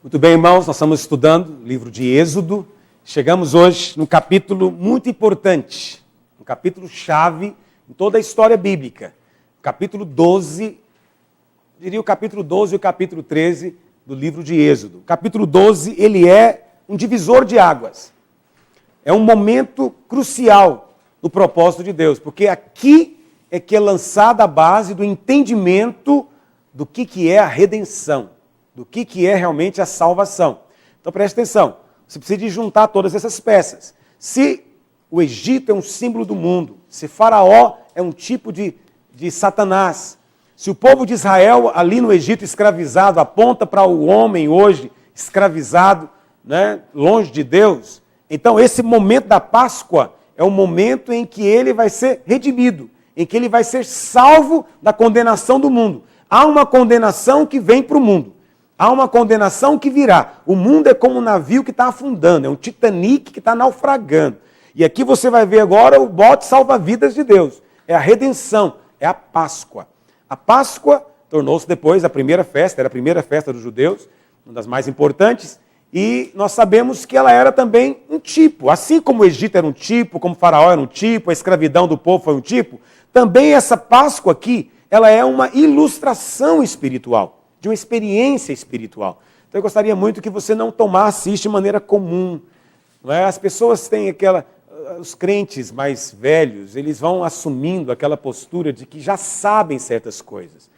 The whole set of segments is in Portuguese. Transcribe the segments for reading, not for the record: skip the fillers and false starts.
Muito bem, irmãos, nós estamos estudando o livro de Êxodo. Chegamos hoje num capítulo muito importante, um capítulo-chave em toda a história bíblica. O capítulo 12, diria o capítulo 12 e o capítulo 13 do livro de Êxodo. O capítulo 12, ele é um divisor de águas. É um momento crucial no propósito de Deus, porque aqui é que é lançada a base do entendimento do que é a redenção, do que é realmente a salvação. Então preste atenção, você precisa de juntar todas essas peças. Se o Egito é um símbolo do mundo, se Faraó é um tipo de Satanás, se o povo de Israel ali no Egito escravizado aponta para o homem hoje escravizado, né, longe de Deus, então esse momento da Páscoa é o momento em que ele vai ser redimido, em que ele vai ser salvo da condenação do mundo. Há uma condenação que vem para o mundo. Há uma condenação que virá. O mundo é como um navio que está afundando, é um Titanic que está naufragando. E aqui você vai ver agora o bote salva-vidas de Deus. É a redenção, é a Páscoa. A Páscoa tornou-se depois a primeira festa, era a primeira festa dos judeus, uma das mais importantes, e nós sabemos que ela era também um tipo. Assim como o Egito era um tipo, como o Faraó era um tipo, a escravidão do povo foi um tipo, também essa Páscoa aqui, ela é uma ilustração espiritual, de uma experiência espiritual. Então eu gostaria muito que você não tomasse isso de maneira comum. Não é? As pessoas têm os crentes mais velhos, eles vão assumindo aquela postura de que já sabem certas coisas.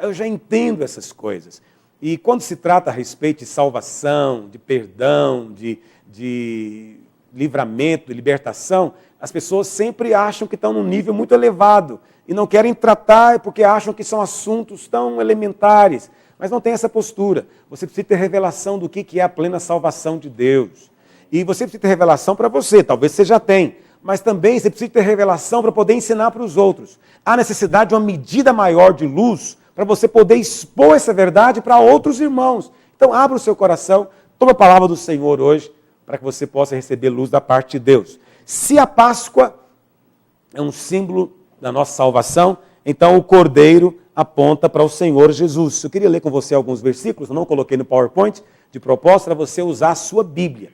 Eu já entendo essas coisas. E quando se trata a respeito de salvação, de perdão, de livramento, de libertação, as pessoas sempre acham que estão num nível muito elevado e não querem tratar porque acham que são assuntos tão elementares. Mas não tem essa postura. Você precisa ter revelação do que é a plena salvação de Deus. E você precisa ter revelação para você, talvez você já tenha. Mas também você precisa ter revelação para poder ensinar para os outros. Há necessidade de uma medida maior de luz para você poder expor essa verdade para outros irmãos. Então abra o seu coração, toma a palavra do Senhor hoje, para que você possa receber luz da parte de Deus. Se a Páscoa é um símbolo da nossa salvação, então o Cordeiro aponta para o Senhor Jesus. Eu queria ler com você alguns versículos, eu não coloquei no PowerPoint, de propósito, para você usar a sua Bíblia.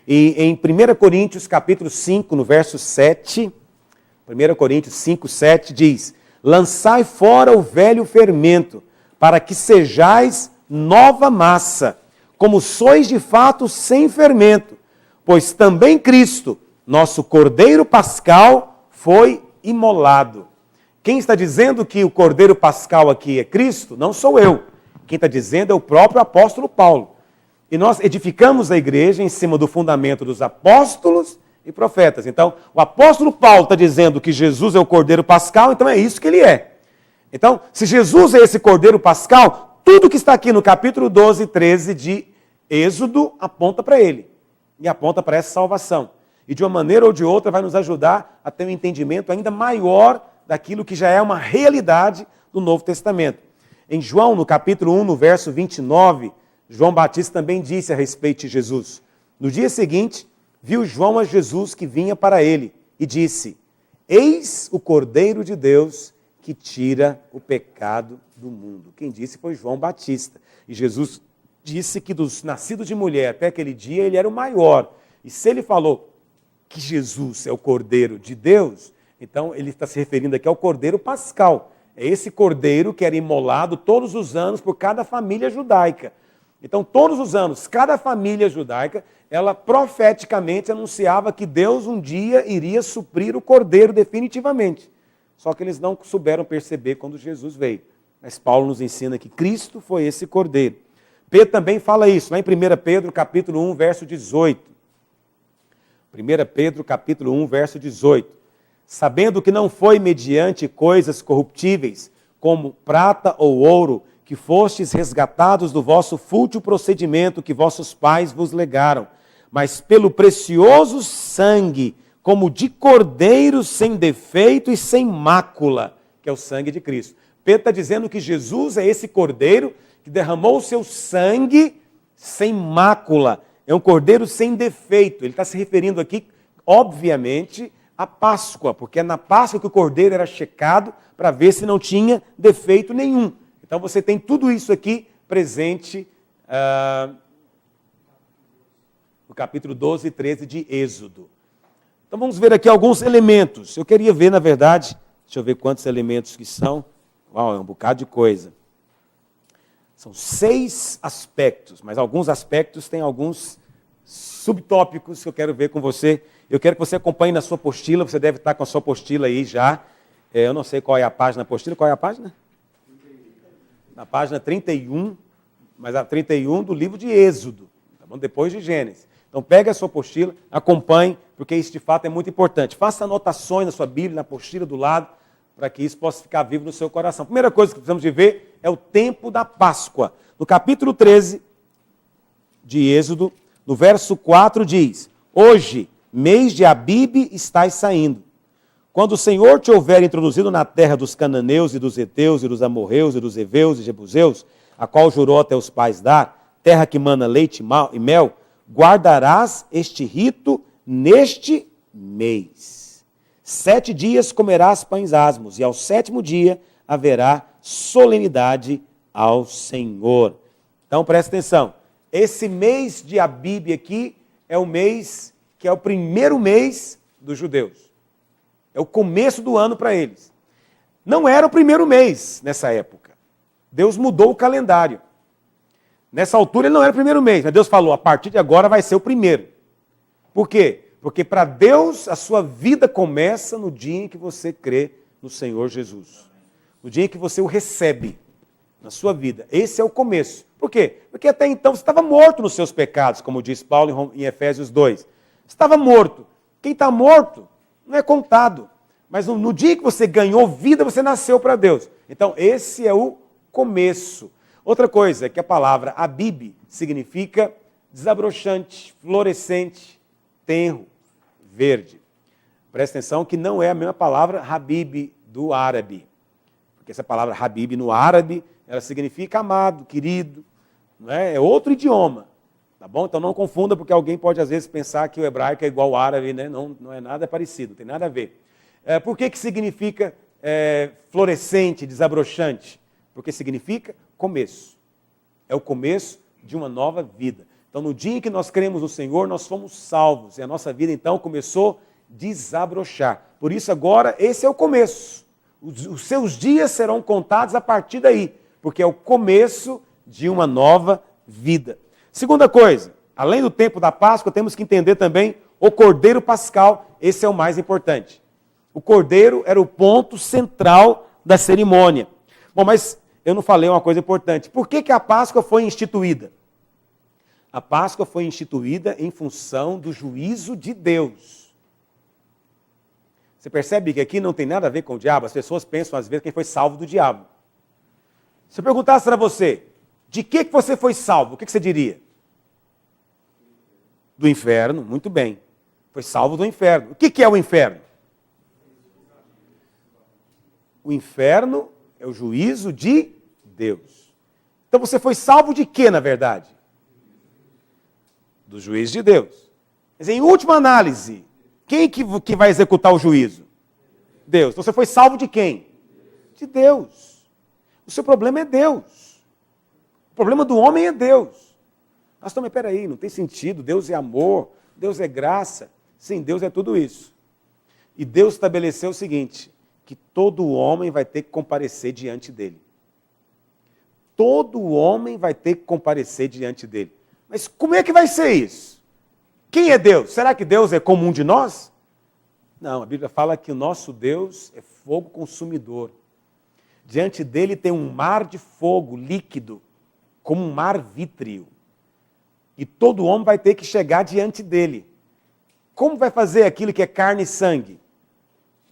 E em 1 Coríntios capítulo 5, no verso 7, 1 Coríntios 5, 7 diz: lançai fora o velho fermento, para que sejais nova massa, como sois de fato sem fermento, pois também Cristo, nosso Cordeiro Pascal, foi imolado. Quem está dizendo que o Cordeiro Pascal aqui é Cristo, não sou eu. Quem está dizendo é o próprio apóstolo Paulo. E nós edificamos a igreja em cima do fundamento dos apóstolos e profetas. Então, o apóstolo Paulo está dizendo que Jesus é o Cordeiro Pascal, então é isso que ele é. Então, se Jesus é esse Cordeiro Pascal, tudo que está aqui no capítulo 12 e 13 de Êxodo aponta para ele. E aponta para essa salvação. E de uma maneira ou de outra vai nos ajudar a ter um entendimento ainda maior daquilo que já é uma realidade do Novo Testamento. Em João, no capítulo 1, no verso 29, João Batista também disse a respeito de Jesus. No dia seguinte, viu João a Jesus que vinha para ele e disse: eis o Cordeiro de Deus que tira o pecado do mundo. Quem disse foi João Batista. E Jesus disse que dos nascidos de mulher até aquele dia ele era o maior. E se ele falou que Jesus é o Cordeiro de Deus, então ele está se referindo aqui ao Cordeiro Pascal. É esse Cordeiro que era imolado todos os anos por cada família judaica. Então todos os anos, cada família judaica, ela profeticamente anunciava que Deus um dia iria suprir o Cordeiro definitivamente. Só que eles não souberam perceber quando Jesus veio. Mas Paulo nos ensina que Cristo foi esse Cordeiro. Pedro também fala isso, lá em 1 Pedro capítulo 1, verso 18. 1 Pedro capítulo 1, verso 18. Sabendo que não foi mediante coisas corruptíveis, como prata ou ouro, que fostes resgatados do vosso fútil procedimento que vossos pais vos legaram, mas pelo precioso sangue, como de cordeiro sem defeito e sem mácula, que é o sangue de Cristo. Pedro está dizendo que Jesus é esse cordeiro que derramou o seu sangue sem mácula. É um cordeiro sem defeito. Ele está se referindo aqui, obviamente, à Páscoa, porque é na Páscoa que o cordeiro era checado para ver se não tinha defeito nenhum. Então você tem tudo isso aqui presente no capítulo 12 e 13 de Êxodo. Então vamos ver aqui alguns elementos. Eu queria ver, na verdade, deixa eu ver quantos elementos que são. Uau, é um bocado de coisa. São 6 aspectos, mas alguns aspectos têm alguns subtópicos que eu quero ver com você. Eu quero que você acompanhe na sua apostila, você deve estar com a sua apostila aí já. Eu não sei qual é a página da apostila, qual é a página? Na página 31, mas a 31 do livro de Êxodo, tá bom? Depois de Gênesis. Então pegue a sua apostila, acompanhe, porque isso de fato é muito importante. Faça anotações na sua Bíblia, na apostila do lado, para que isso possa ficar vivo no seu coração. A primeira coisa que precisamos de ver é o tempo da Páscoa. No capítulo 13 de Êxodo, no verso 4 diz: Hoje, mês de Abibe, estás saindo. Quando o Senhor te houver introduzido na terra dos cananeus e dos heteus e dos amorreus e dos heveus e jebuseus, a qual jurou até os pais dar, terra que mana leite e mel, guardarás este rito neste mês. 7 dias comerás pães asmos, e ao 7º dia haverá solenidade ao Senhor. Então presta atenção, esse mês de Abibe aqui é o mês que é o primeiro mês dos judeus. É o começo do ano para eles. Não era o primeiro mês nessa época. Deus mudou o calendário. Nessa altura ele não era o primeiro mês, mas Deus falou, a partir de agora vai ser o primeiro. Por quê? Porque para Deus a sua vida começa no dia em que você crê no Senhor Jesus. No dia em que você o recebe na sua vida. Esse é o começo. Por quê? Porque até então você estava morto nos seus pecados, como diz Paulo em Efésios 2. Você estava morto. Quem está morto não é contado. Mas no dia que você ganhou vida, você nasceu para Deus. Então esse é o começo. Outra coisa é que a palavra Abibe significa desabrochante, florescente, tenro, verde. Presta atenção que não é a mesma palavra Habib do árabe. Porque essa palavra Habib no árabe, ela significa amado, querido. Não é? É outro idioma. Tá bom? Então não confunda, porque alguém pode às vezes pensar que o hebraico é igual ao árabe, né? Não é nada parecido, não tem nada a ver. Por que significa florescente, desabrochante? Porque significa começo. É o começo de uma nova vida. Então, no dia em que nós cremos no Senhor, nós fomos salvos. E a nossa vida, então, começou a desabrochar. Por isso, agora, esse é o começo. Os seus dias serão contados a partir daí. Porque é o começo de uma nova vida. Segunda coisa, além do tempo da Páscoa, temos que entender também o Cordeiro Pascal. Esse é o mais importante. O Cordeiro era o ponto central da cerimônia. Bom, mas eu não falei uma coisa importante. Por que a Páscoa foi instituída? A Páscoa foi instituída em função do juízo de Deus. Você percebe que aqui não tem nada a ver com o diabo? As pessoas pensam às vezes quem foi salvo do diabo. Se eu perguntasse para você, de que você foi salvo? O que você diria? Do inferno, muito bem. Foi salvo do inferno. O que é o inferno? O inferno é o juízo de Deus. Então você foi salvo de quê, na verdade? Do juízo de Deus. Mas em última análise, quem que vai executar o juízo? Deus. Então você foi salvo de quem? De Deus. O seu problema é Deus. O problema do homem é Deus. Mas também, peraí, não tem sentido. Deus é amor, Deus é graça. Sim, Deus é tudo isso. E Deus estabeleceu o seguinte, que todo homem vai ter que comparecer diante dele. Todo homem vai ter que comparecer diante dele. Mas como é que vai ser isso? Quem é Deus? Será que Deus é como um de nós? Não, a Bíblia fala que o nosso Deus é fogo consumidor. Diante dele tem um mar de fogo líquido, como um mar vítreo. E todo homem vai ter que chegar diante dele. Como vai fazer aquilo que é carne e sangue?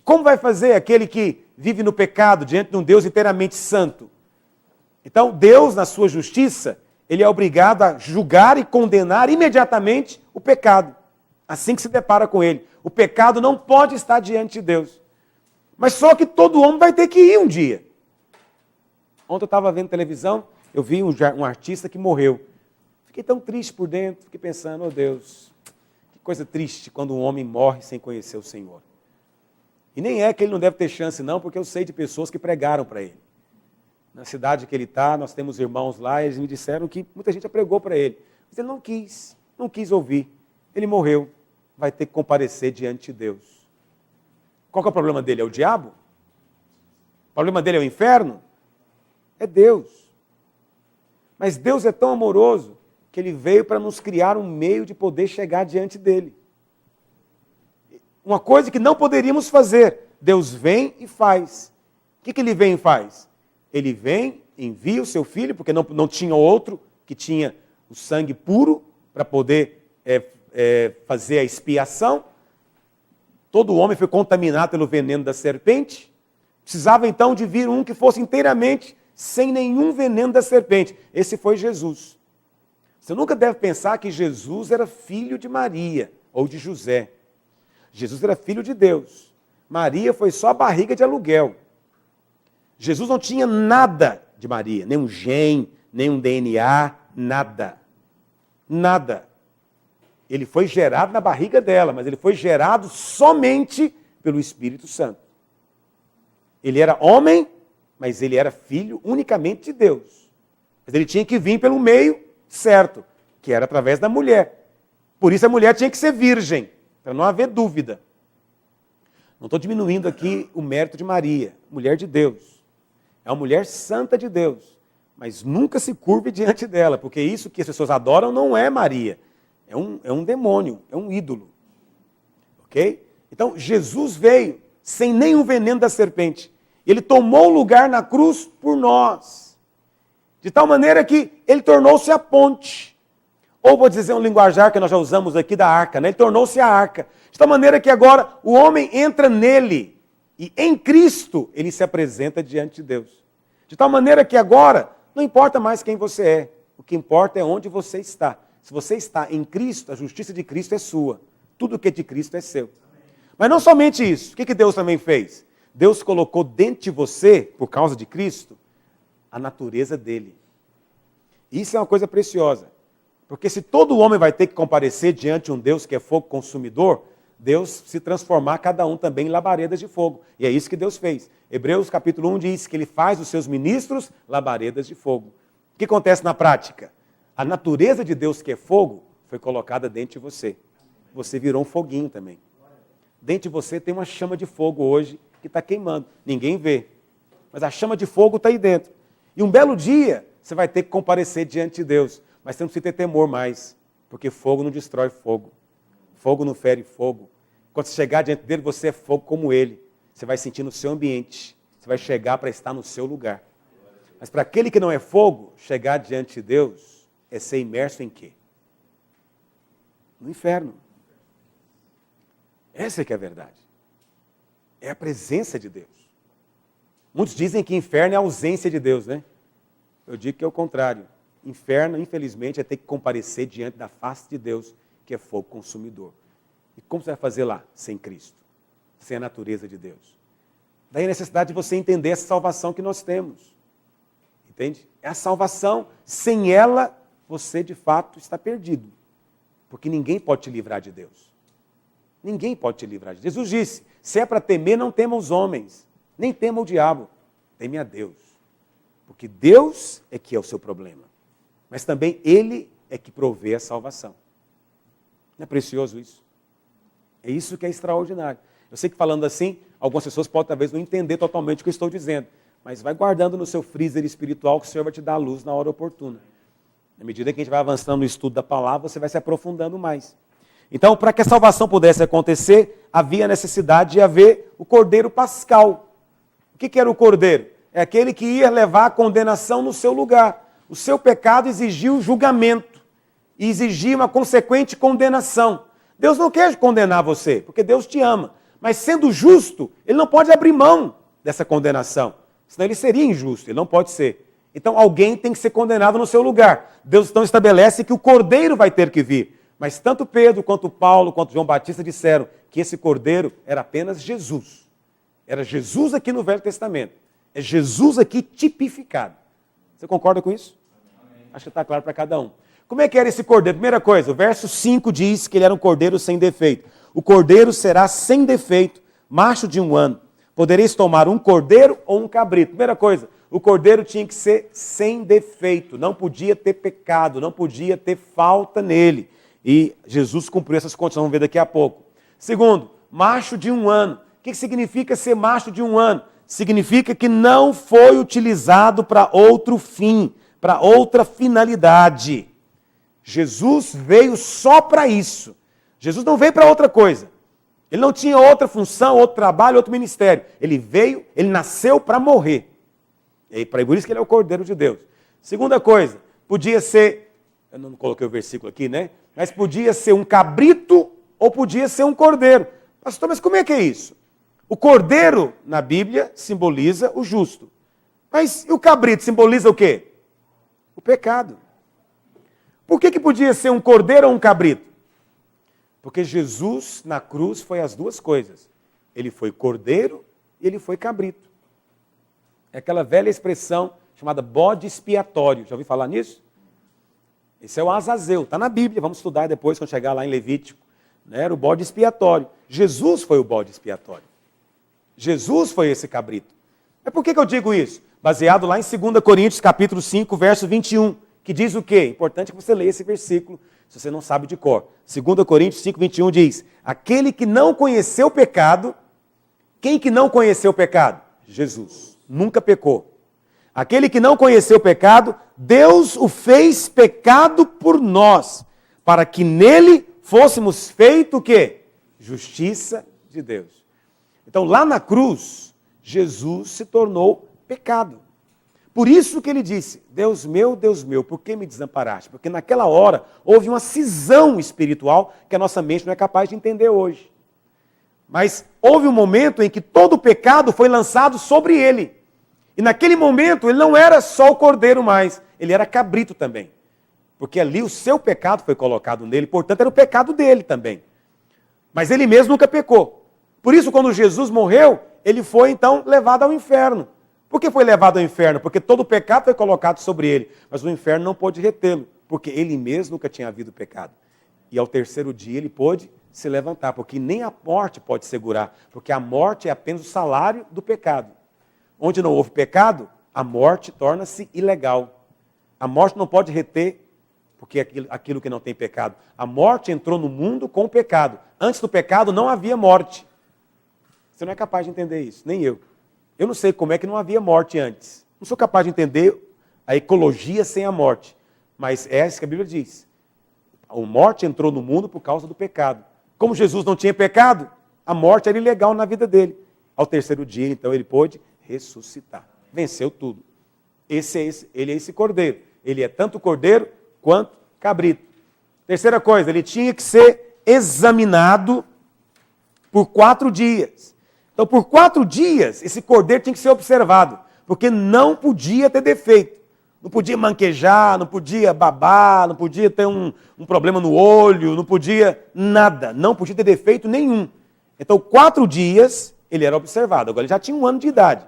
Como vai fazer aquele que vive no pecado diante de um Deus inteiramente santo? Então, Deus, na sua justiça, ele é obrigado a julgar e condenar imediatamente o pecado. Assim que se depara com ele. O pecado não pode estar diante de Deus. Mas só que todo homem vai ter que ir um dia. Ontem eu estava vendo televisão, eu vi um artista que morreu. Fiquei tão triste por dentro, fiquei pensando, oh Deus, que coisa triste quando um homem morre sem conhecer o Senhor. E nem é que ele não deve ter chance não, porque eu sei de pessoas que pregaram para ele. Na cidade que ele está, nós temos irmãos lá, e eles me disseram que muita gente já pregou para ele. Mas ele não quis ouvir. ele morreu, vai ter que comparecer diante de Deus. Qual que é o problema dele? É o diabo? O problema dele é o inferno? É Deus. Mas Deus é tão amoroso que ele veio para nos criar um meio de poder chegar diante dele. Uma coisa que não poderíamos fazer, Deus vem e faz. O que ele vem e faz? Ele vem, envia o seu filho, porque não tinha outro que tinha o sangue puro para poder fazer a expiação. Todo homem foi contaminado pelo veneno da serpente. Precisava então de vir um que fosse inteiramente sem nenhum veneno da serpente. Esse foi Jesus. Você nunca deve pensar que Jesus era filho de Maria ou de José. Jesus era filho de Deus. Maria foi só a barriga de aluguel. Jesus não tinha nada de Maria, nem um gene, nem um DNA, nada. Nada. Ele foi gerado na barriga dela, mas ele foi gerado somente pelo Espírito Santo. Ele era homem, mas ele era filho unicamente de Deus. Mas ele tinha que vir pelo meio certo, que era através da mulher. Por isso a mulher tinha que ser virgem, para não haver dúvida. Não estou diminuindo aqui o mérito de Maria, mulher de Deus. É uma mulher santa de Deus, mas nunca se curve diante dela, porque isso que as pessoas adoram não é Maria. É um demônio, é um ídolo. Ok? Então, Jesus veio sem nenhum veneno da serpente. Ele tomou lugar na cruz por nós. De tal maneira que ele tornou-se a ponte. Ou vou dizer um linguajar que nós já usamos aqui da arca, né? Ele tornou-se a arca. De tal maneira que agora o homem entra nele. E em Cristo ele se apresenta diante de Deus. De tal maneira que agora não importa mais quem você é. O que importa é onde você está. Se você está em Cristo, a justiça de Cristo é sua. Tudo que é de Cristo é seu. Mas não somente isso. O que Deus também fez? Deus colocou dentro de você, por causa de Cristo, a natureza dele. Isso é uma coisa preciosa. Porque se todo homem vai ter que comparecer diante de um Deus que é fogo consumidor, Deus se transformar cada um também em labaredas de fogo. E é isso que Deus fez. Hebreus capítulo 1 diz que ele faz os seus ministros labaredas de fogo. O que acontece na prática? A natureza de Deus que é fogo foi colocada dentro de você. Você virou um foguinho também. Dentro de você tem uma chama de fogo hoje que está queimando. Ninguém vê. Mas a chama de fogo está aí dentro. E um belo dia você vai ter que comparecer diante de Deus. Mas você não precisa ter temor mais. Porque fogo não destrói fogo. Fogo não fere fogo. Quando você chegar diante dele, você é fogo como ele. Você vai sentir no seu ambiente. Você vai chegar para estar no seu lugar. Mas para aquele que não é fogo, chegar diante de Deus é ser imerso em quê? No inferno. Essa é que é a verdade. É a presença de Deus. Muitos dizem que inferno é a ausência de Deus, né? Eu digo que é o contrário. Inferno, infelizmente, é ter que comparecer diante da face de Deus, que é fogo consumidor. E como você vai fazer lá, sem Cristo? Sem a natureza de Deus? Daí a necessidade de você entender essa salvação que nós temos. Entende? É a salvação. Sem ela, você de fato está perdido. Porque ninguém pode te livrar de Deus. Ninguém pode te livrar de Deus. Jesus disse, se é para temer, não tema os homens. Nem tema o diabo. Teme a Deus. Porque Deus é que é o seu problema. Mas também Ele é que provê a salvação. Não é precioso isso? É isso que é extraordinário. Eu sei que falando assim, algumas pessoas podem talvez não entender totalmente o que eu estou dizendo. Mas vai guardando no seu freezer espiritual que o Senhor vai te dar a luz na hora oportuna. Na medida que a gente vai avançando no estudo da palavra, você vai se aprofundando mais. Então, para que a salvação pudesse acontecer, havia necessidade de haver o Cordeiro Pascal. O que era o Cordeiro? É aquele que ia levar a condenação no seu lugar. O seu pecado exigiu julgamento e exigia uma consequente condenação. Deus não quer condenar você, porque Deus te ama. Mas sendo justo, Ele não pode abrir mão dessa condenação. Senão Ele seria injusto, Ele não pode ser. Então alguém tem que ser condenado no seu lugar. Deus então estabelece que o Cordeiro vai ter que vir. Mas tanto Pedro, quanto Paulo, quanto João Batista disseram que esse Cordeiro era apenas Jesus. Era Jesus aqui no Velho Testamento. É Jesus aqui tipificado. Você concorda com isso? Amém. Acho que está claro para cada um. Como é que era esse cordeiro? Primeira coisa, o verso 5 diz que ele era um cordeiro sem defeito. O cordeiro será sem defeito, macho de 1 ano. Podereis tomar um cordeiro ou um cabrito. Primeira coisa, o cordeiro tinha que ser sem defeito. Não podia ter pecado, não podia ter falta nele. E Jesus cumpriu essas condições, vamos ver daqui a pouco. Segundo, macho de 1 ano. O que significa ser macho de 1 ano? Significa que não foi utilizado para outro fim, para outra finalidade. Jesus veio só para isso. Jesus não veio para outra coisa. Ele não tinha outra função, outro trabalho, outro ministério. Ele veio, ele nasceu para morrer. E por isso que ele é o Cordeiro de Deus. Segunda coisa, podia ser, eu não coloquei o versículo aqui, né? Mas podia ser um cabrito ou podia ser um cordeiro. Pastor, mas como é que é isso? O cordeiro, na Bíblia, simboliza o justo. Mas e o cabrito simboliza o quê? O pecado. Por que podia ser um cordeiro ou um cabrito? Porque Jesus, na cruz, foi as duas coisas. Ele foi cordeiro e ele foi cabrito. É aquela velha expressão chamada bode expiatório. Já ouviu falar nisso? Esse é o Azazeu, está na Bíblia, vamos estudar depois quando chegar lá em Levítico. Era o bode expiatório. Jesus foi o bode expiatório. Jesus foi esse cabrito. Mas por que eu digo isso? Baseado lá em 2 Coríntios, capítulo 5, verso 21, que diz o quê? Importante que você leia esse versículo, se você não sabe de cor. 2 Coríntios 5, 21 diz, aquele que não conheceu o pecado, quem que não conheceu o pecado? Jesus, nunca pecou. Aquele que não conheceu o pecado, Deus o fez pecado por nós, para que nele fôssemos feito o quê? Justiça de Deus. Então, lá na cruz, Jesus se tornou pecado. Por isso que ele disse, Deus meu, por que me desamparaste? Porque naquela hora houve uma cisão espiritual que a nossa mente não é capaz de entender hoje. Mas houve um momento em que todo o pecado foi lançado sobre ele. E naquele momento ele não era só o cordeiro mais, ele era cabrito também. Porque ali o seu pecado foi colocado nele, portanto era o pecado dele também. Mas ele mesmo nunca pecou. Por isso quando Jesus morreu, ele foi então levado ao inferno. Por que foi levado ao inferno? Porque todo o pecado foi colocado sobre ele, mas o inferno não pôde retê-lo, porque ele mesmo nunca tinha havido pecado. E ao terceiro dia ele pôde se levantar, porque nem a morte pode segurar, porque a morte é apenas o salário do pecado. Onde não houve pecado, a morte torna-se ilegal. A morte não pode reter, porque aquilo que não tem pecado. A morte entrou no mundo com o pecado. Antes do pecado não havia morte. Você não é capaz de entender isso, nem eu. Eu não sei como é que não havia morte antes. Não sou capaz de entender a ecologia sem a morte. Mas é isso que a Bíblia diz. A morte entrou no mundo por causa do pecado. Como Jesus não tinha pecado, a morte era ilegal na vida dele. Ao terceiro dia, então, ele pôde ressuscitar. Venceu tudo. Ele é esse cordeiro. Ele é tanto cordeiro quanto cabrito. Terceira coisa, ele tinha que ser examinado por 4 dias. Então, por 4 dias, esse cordeiro tinha que ser observado, porque não podia ter defeito. Não podia manquejar, não podia babar, não podia ter um problema no olho, não podia nada, não podia ter defeito nenhum. Então, 4 dias, ele era observado. Agora, ele já tinha 1 ano de idade.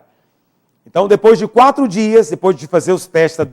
Então, depois de 4 dias, depois de fazer os testes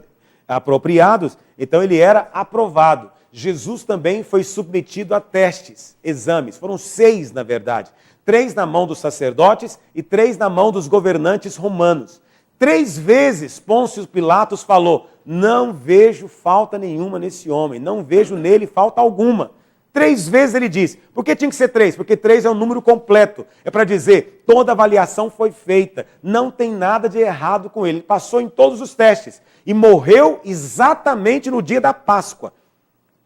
apropriados, então ele era aprovado. Jesus também foi submetido a testes, exames. Foram 6, na verdade. 3 na mão dos sacerdotes e 3 na mão dos governantes romanos. 3 vezes Pôncio Pilatos falou, não vejo falta nenhuma nesse homem, não vejo nele falta alguma. 3 vezes ele diz. Por que tinha que ser 3? Porque 3 é um número completo. É para dizer, toda avaliação foi feita. Não tem nada de errado com ele. Ele passou em todos os testes. E morreu exatamente no dia da Páscoa.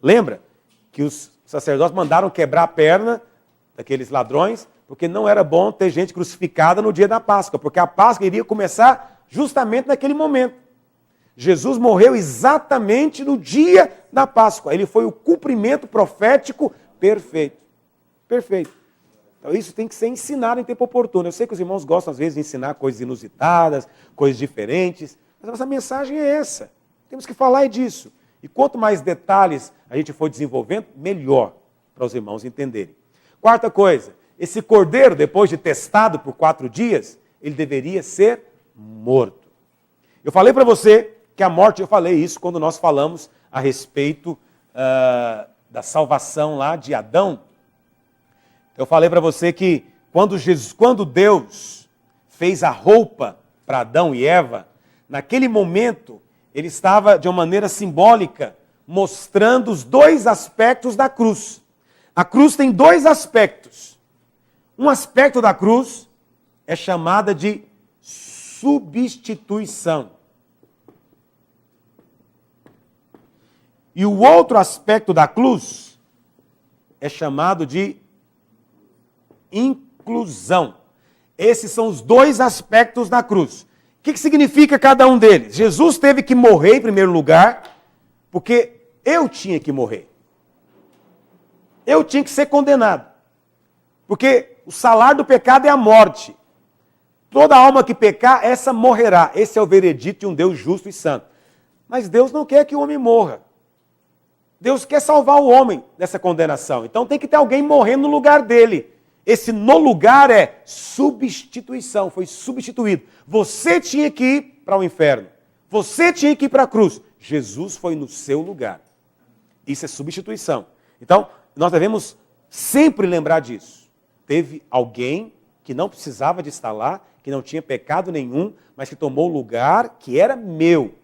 Lembra que os sacerdotes mandaram quebrar a perna daqueles ladrões, porque não era bom ter gente crucificada no dia da Páscoa, porque a Páscoa iria começar justamente naquele momento. Jesus morreu exatamente no dia da Páscoa. Ele foi o cumprimento profético perfeito. Perfeito. Então isso tem que ser ensinado em tempo oportuno. Eu sei que os irmãos gostam às vezes de ensinar coisas inusitadas, coisas diferentes, mas a nossa mensagem é essa. Temos que falar disso. E quanto mais detalhes a gente for desenvolvendo, melhor para os irmãos entenderem. Quarta coisa, esse cordeiro, depois de testado por 4 dias, ele deveria ser morto. Eu falei para você que a morte, eu falei isso quando nós falamos a respeito da salvação lá de Adão. Eu falei para você que quando Deus fez a roupa para Adão e Eva, naquele momento ele estava de uma maneira simbólica mostrando os dois aspectos da cruz. A cruz tem dois aspectos. Um aspecto da cruz é chamada de substituição. E o outro aspecto da cruz é chamado de inclusão. Esses são os dois aspectos da cruz. O que significa cada um deles? Jesus teve que morrer em primeiro lugar, porque eu tinha que morrer. Eu tinha que ser condenado. Porque o salário do pecado é a morte. Toda alma que pecar, essa morrerá. Esse é o veredito de um Deus justo e santo. Mas Deus não quer que o homem morra. Deus quer salvar o homem dessa condenação. Então tem que ter alguém morrendo no lugar dele. Esse no lugar é substituição, foi substituído. Você tinha que ir para o inferno. Você tinha que ir para a cruz. Jesus foi no seu lugar. Isso é substituição. Então, nós devemos sempre lembrar disso. Teve alguém que não precisava de estar lá, que não tinha pecado nenhum, mas que tomou o lugar que era meu.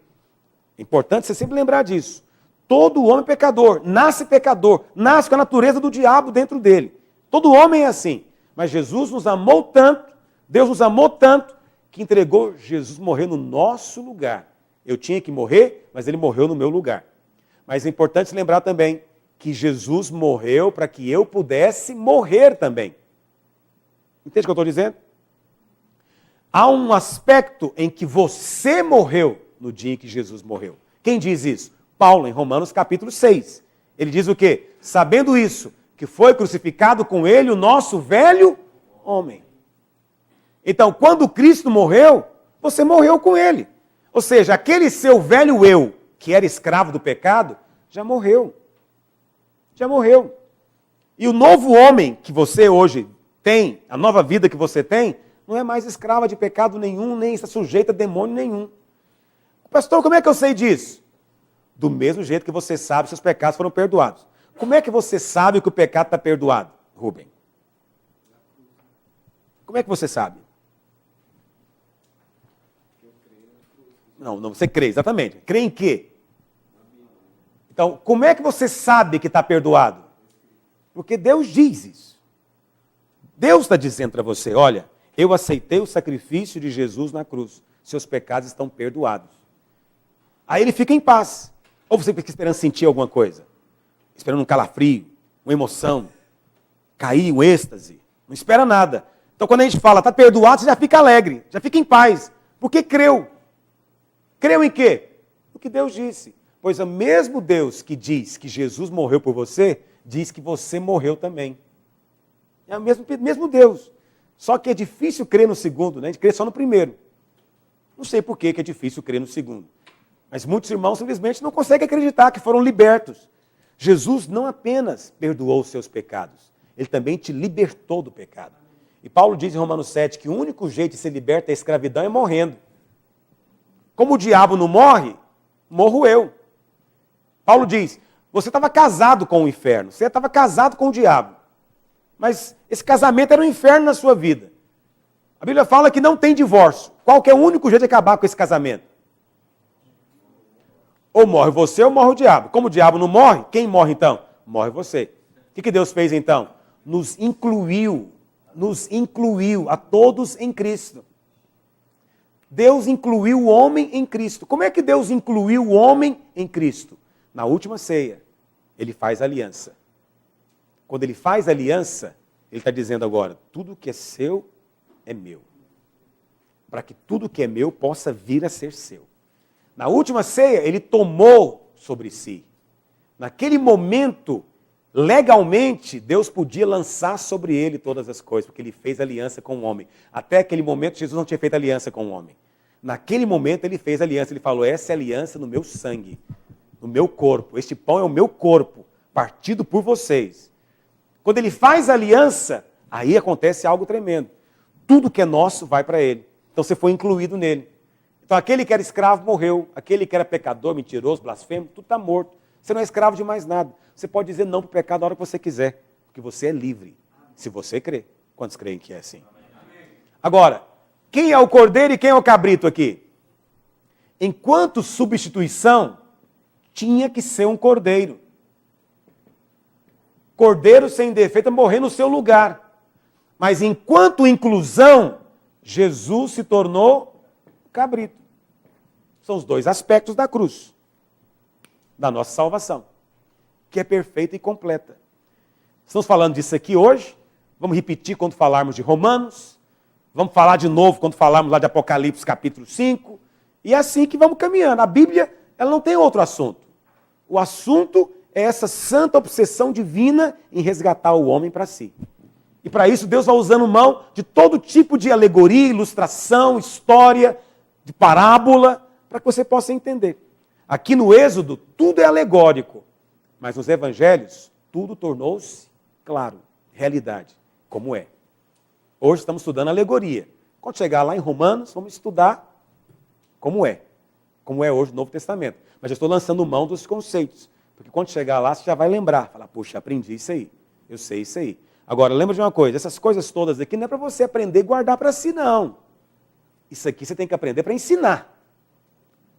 É importante você sempre lembrar disso. Todo homem é pecador, nasce com a natureza do diabo dentro dele. Todo homem é assim. Mas Jesus nos amou tanto, Deus nos amou tanto, que entregou Jesus morrer no nosso lugar. Eu tinha que morrer, mas ele morreu no meu lugar. Mas é importante se lembrar também que Jesus morreu para que eu pudesse morrer também. Entende o que eu estou dizendo? Há um aspecto em que você morreu no dia em que Jesus morreu. Quem diz isso? Paulo, em Romanos capítulo 6. Ele diz o quê? Sabendo isso, que foi crucificado com ele o nosso velho homem. Então, quando Cristo morreu, você morreu com ele. Ou seja, aquele seu velho eu, que era escravo do pecado, já morreu. Já morreu. E o novo homem que você hoje tem, a nova vida que você tem, não é mais escrava de pecado nenhum, nem está sujeita a demônio nenhum. Pastor, como é que eu sei disso? Do mesmo jeito que você sabe se os pecados foram perdoados. Como é que você sabe que o pecado está perdoado, Rubem? Como é que você sabe? Não, você crê, exatamente. Crê em quê? Então, como é que você sabe que está perdoado? Porque Deus diz isso. Deus está dizendo para você, olha, eu aceitei o sacrifício de Jesus na cruz. Seus pecados estão perdoados. Aí ele fica em paz. Ou você fica esperando sentir alguma coisa? Esperando um calafrio, uma emoção, cair, um êxtase. Não espera nada. Então quando a gente fala, está perdoado, você já fica alegre, já fica em paz. Porque creu. Creu em quê? O que Deus disse. Pois o mesmo Deus que diz que Jesus morreu por você, diz que você morreu também. É o mesmo Deus. Só que é difícil crer no segundo, né? A gente crê só no primeiro. Não sei por que é difícil crer no segundo. Mas muitos irmãos simplesmente não conseguem acreditar que foram libertos. Jesus não apenas perdoou os seus pecados, ele também te libertou do pecado. E Paulo diz em Romanos 7 que o único jeito de ser liberto da escravidão é morrendo. Como o diabo não morre, morro eu. Paulo diz, você estava casado com o inferno, você estava casado com o diabo. Mas esse casamento era um inferno na sua vida. A Bíblia fala que não tem divórcio. Qual que é o único jeito de acabar com esse casamento? Ou morre você ou morre o diabo. Como o diabo não morre, quem morre então? Morre você. O que Deus fez então? Nos incluiu a todos em Cristo. Deus incluiu o homem em Cristo. Como é que Deus incluiu o homem em Cristo? Na última ceia, ele faz aliança. Quando ele faz aliança, ele está dizendo agora, tudo que é seu é meu. Para que tudo que é meu possa vir a ser seu. Na última ceia, ele tomou sobre si. Naquele momento, legalmente, Deus podia lançar sobre ele todas as coisas, porque ele fez aliança com o homem. Até aquele momento, Jesus não tinha feito aliança com o homem. Naquele momento, ele fez aliança. Ele falou, essa é a aliança no meu sangue, no meu corpo. Este pão é o meu corpo, partido por vocês. Quando ele faz aliança, aí acontece algo tremendo. Tudo que é nosso vai para ele. Então você foi incluído nele. Então aquele que era escravo morreu, aquele que era pecador, mentiroso, blasfemo, tudo está morto. Você não é escravo de mais nada. Você pode dizer não para o pecado a hora que você quiser, porque você é livre, se você crê. Quantos creem que é assim? Agora, quem é o cordeiro e quem é o cabrito aqui? Enquanto substituição, tinha que ser um cordeiro. Cordeiro sem defeito morrer no seu lugar. Mas enquanto inclusão, Jesus se tornou cabrito. São os dois aspectos da cruz, da nossa salvação, que é perfeita e completa. Estamos falando disso aqui hoje, vamos repetir quando falarmos de Romanos, vamos falar de novo quando falarmos lá de Apocalipse capítulo 5, e é assim que vamos caminhando. A Bíblia, ela não tem outro assunto. O assunto é essa santa obsessão divina em resgatar o homem para si. E para isso Deus vai usando mão de todo tipo de alegoria, ilustração, história, de parábola, para que você possa entender. Aqui no Êxodo, tudo é alegórico, mas nos Evangelhos, tudo tornou-se claro, realidade, como é. Hoje estamos estudando alegoria. Quando chegar lá em Romanos, vamos estudar como é hoje o Novo Testamento. Mas eu estou lançando mão dos conceitos, porque quando chegar lá, você já vai lembrar, falar, poxa, aprendi isso aí, eu sei isso aí. Agora, lembra de uma coisa, essas coisas todas aqui não é para você aprender e guardar para si, não. Isso aqui você tem que aprender para ensinar.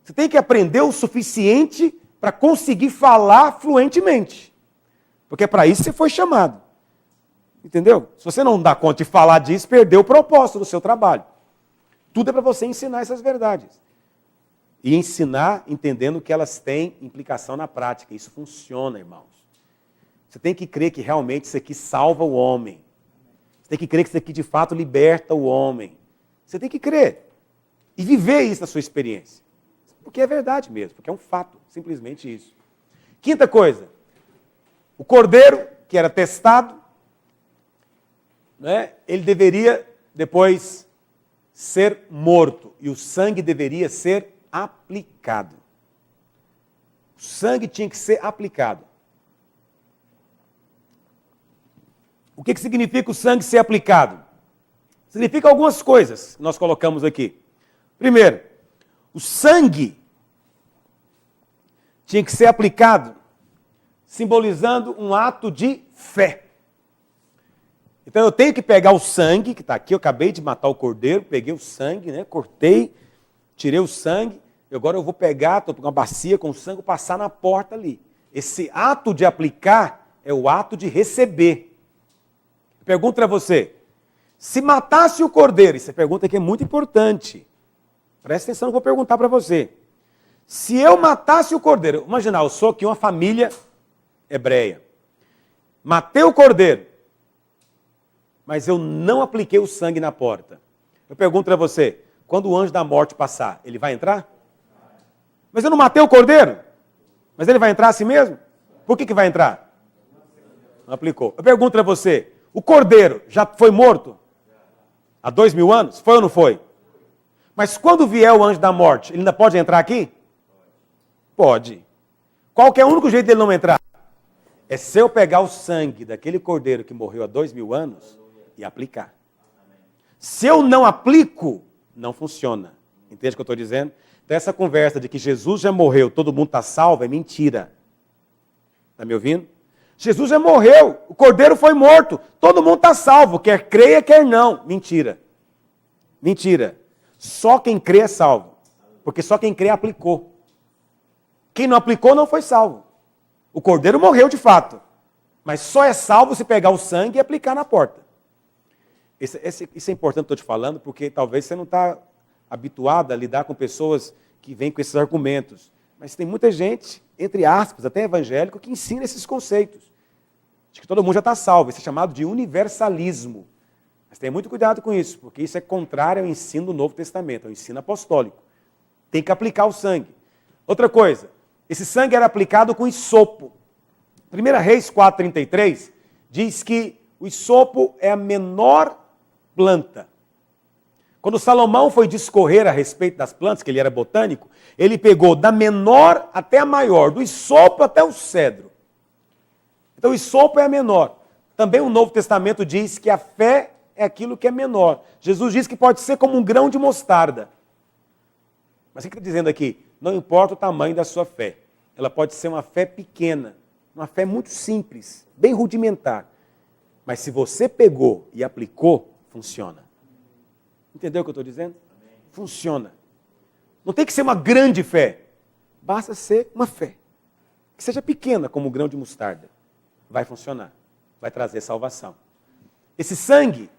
Você tem que aprender o suficiente para conseguir falar fluentemente. Porque é para isso que você foi chamado. Entendeu? Se você não dá conta de falar disso, perdeu o propósito do seu trabalho. Tudo é para você ensinar essas verdades. E ensinar entendendo que elas têm implicação na prática. Isso funciona, irmãos. Você tem que crer que realmente isso aqui salva o homem. Você tem que crer que isso aqui de fato liberta o homem. Você tem que crer. E viver isso na sua experiência. Porque é verdade mesmo, porque é um fato, simplesmente isso. Quinta coisa, o cordeiro, que era testado, né, ele deveria depois ser morto, e o sangue deveria ser aplicado. O sangue tinha que ser aplicado. O que significa o sangue ser aplicado? Significa algumas coisas que nós colocamos aqui. Primeiro, o sangue tinha que ser aplicado simbolizando um ato de fé. Então eu tenho que pegar o sangue, que está aqui, eu acabei de matar o cordeiro, peguei o sangue, né, cortei, tirei o sangue, e agora eu vou pegar, estou com uma bacia com sangue, passar na porta ali. Esse ato de aplicar é o ato de receber. Pergunto para você, se matasse o cordeiro, essa pergunta aqui é muito importante, presta atenção, eu vou perguntar para você. Se eu matasse o cordeiro, imagina, eu sou aqui uma família hebreia, matei o cordeiro, mas eu não apliquei o sangue na porta. Eu pergunto para você, quando o anjo da morte passar, ele vai entrar? Mas eu não matei o cordeiro? Mas ele vai entrar assim mesmo? Por que vai entrar? Não aplicou. Eu pergunto para você, o cordeiro já foi morto? Há 2000 anos? Foi ou não foi? Mas quando vier o anjo da morte, ele ainda pode entrar aqui? Pode. Qual que é o único jeito dele não entrar? É se eu pegar o sangue daquele cordeiro que morreu há 2000 anos e aplicar. Se eu não aplico, não funciona. Entende o que eu estou dizendo? Então essa conversa de que Jesus já morreu, todo mundo está salvo, é mentira. Está me ouvindo? Jesus já morreu, o cordeiro foi morto, todo mundo está salvo, quer creia, quer não. Mentira. Mentira. Só quem crê é salvo. Porque só quem crê aplicou. Quem não aplicou não foi salvo. O cordeiro morreu de fato. Mas só é salvo se pegar o sangue e aplicar na porta. Isso é importante, estou te falando, porque talvez você não está habituado a lidar com pessoas que vêm com esses argumentos. Mas tem muita gente, entre aspas, até evangélico, que ensina esses conceitos. De que todo mundo já está salvo. Isso é chamado de universalismo. Mas tenha muito cuidado com isso, porque isso é contrário ao ensino do Novo Testamento, ao ensino apostólico. Tem que aplicar o sangue. Outra coisa, esse sangue era aplicado com hisopo. 1 Reis 4,33 diz que o hisopo é a menor planta. Quando Salomão foi discorrer a respeito das plantas, que ele era botânico, ele pegou da menor até a maior, do hisopo até o cedro. Então o hisopo é a menor. Também o Novo Testamento diz que a fé é aquilo que é menor. Jesus diz que pode ser como um grão de mostarda. Mas o que ele está dizendo aqui? Não importa o tamanho da sua fé. Ela pode ser uma fé pequena, uma fé muito simples, bem rudimentar. Mas se você pegou e aplicou, funciona. Entendeu o que eu estou dizendo? Funciona. Não tem que ser uma grande fé. Basta ser uma fé. seja pequena como o grão de mostarda, vai funcionar, vai trazer salvação. Esse sangue,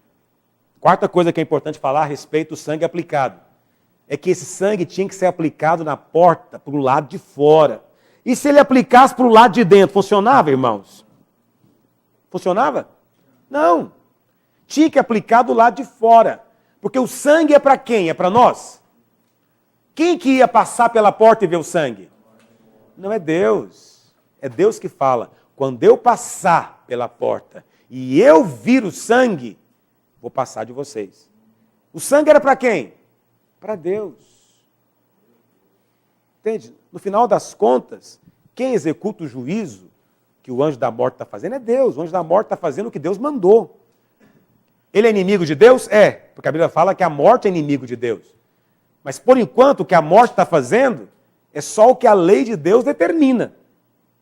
quarta coisa que é importante falar a respeito do sangue aplicado, é que esse sangue tinha que ser aplicado na porta, para o lado de fora. E se ele aplicasse para o lado de dentro, funcionava, irmãos? Funcionava? Não. Tinha que aplicar do lado de fora. Porque o sangue é para quem? É para nós? Quem que ia passar pela porta e ver o sangue? Não é Deus. É Deus que fala. Quando eu passar pela porta e eu vir o sangue, vou passar de vocês. O sangue era para quem? Para Deus. Entende? No final das contas, quem executa o juízo que o anjo da morte está fazendo é Deus. O anjo da morte está fazendo o que Deus mandou. Ele é inimigo de Deus? É, porque a Bíblia fala que a morte é inimigo de Deus. Mas por enquanto o que a morte está fazendo é só o que a lei de Deus determina.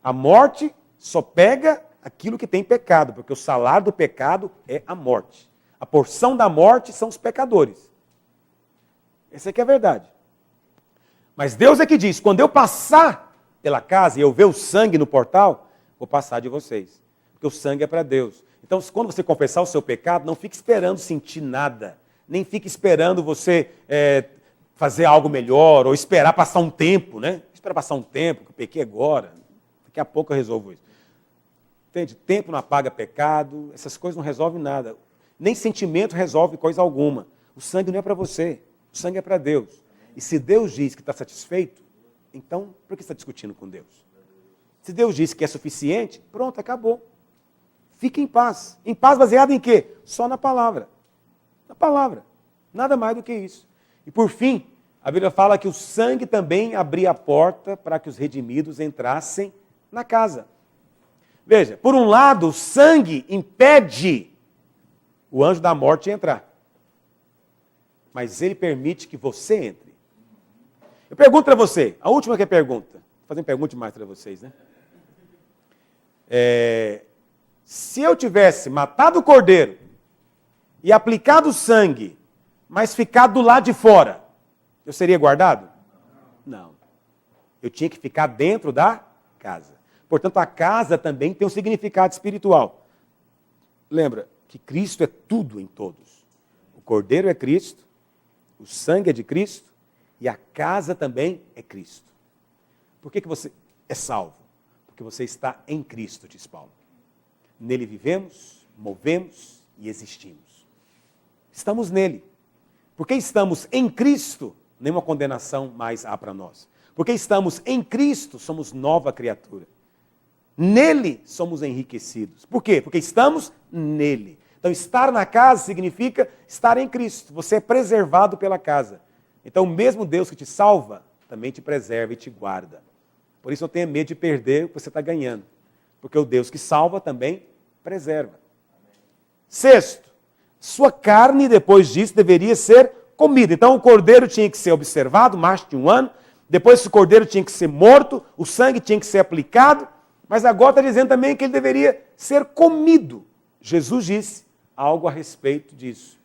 A morte só pega aquilo que tem pecado, porque o salário do pecado é a morte. A porção da morte são os pecadores. Essa aqui é a verdade. Mas Deus é que diz, quando eu passar pela casa e eu ver o sangue no portal, vou passar de vocês. Porque o sangue é para Deus. Então, quando você confessar o seu pecado, não fique esperando sentir nada. Nem fique esperando você fazer algo melhor, ou esperar passar um tempo, né? Esperar passar um tempo, que eu pequei agora. Daqui a pouco eu resolvo isso. Entende? Tempo não apaga pecado, essas coisas não resolvem nada. Nem sentimento resolve coisa alguma. O sangue não é para você, o sangue é para Deus. E se Deus diz que está satisfeito, então por que você está discutindo com Deus? Se Deus diz que é suficiente, pronto, acabou. Fique em paz. Em paz baseado em quê? Só na palavra. Na palavra. Nada mais do que isso. E por fim, a Bíblia fala que o sangue também abria a porta para que os redimidos entrassem na casa. Veja, por um lado, o sangue impede o anjo da morte de entrar. Mas ele permite que você entre. Eu pergunto para você, a última que é pergunta. Vou fazer uma pergunta demais para vocês, né? Se eu tivesse matado o cordeiro e aplicado o sangue, mas ficado do lado de fora, eu seria guardado? Não. Eu tinha que ficar dentro da casa. Portanto, a casa também tem um significado espiritual. Lembra que Cristo é tudo em todos. O cordeiro é Cristo, o sangue é de Cristo e a casa também é Cristo. Por que você é salvo? Porque você está em Cristo, diz Paulo. Nele vivemos, movemos e existimos. Estamos nele. Porque estamos em Cristo, nenhuma condenação mais há para nós. Porque estamos em Cristo, somos nova criatura. Nele somos enriquecidos. Por quê? Porque estamos nele. Então, estar na casa significa estar em Cristo. Você é preservado pela casa. Então, o mesmo Deus que te salva, também te preserva e te guarda. Por isso, não tenha medo de perder o que você está ganhando. Porque o Deus que salva também preserva. Sexto, sua carne, depois disso, deveria ser comida. Então, o cordeiro tinha que ser observado, macho de 1 ano. Depois, esse cordeiro tinha que ser morto, o sangue tinha que ser aplicado. Mas agora está dizendo também que ele deveria ser comido. Jesus disse algo a respeito disso.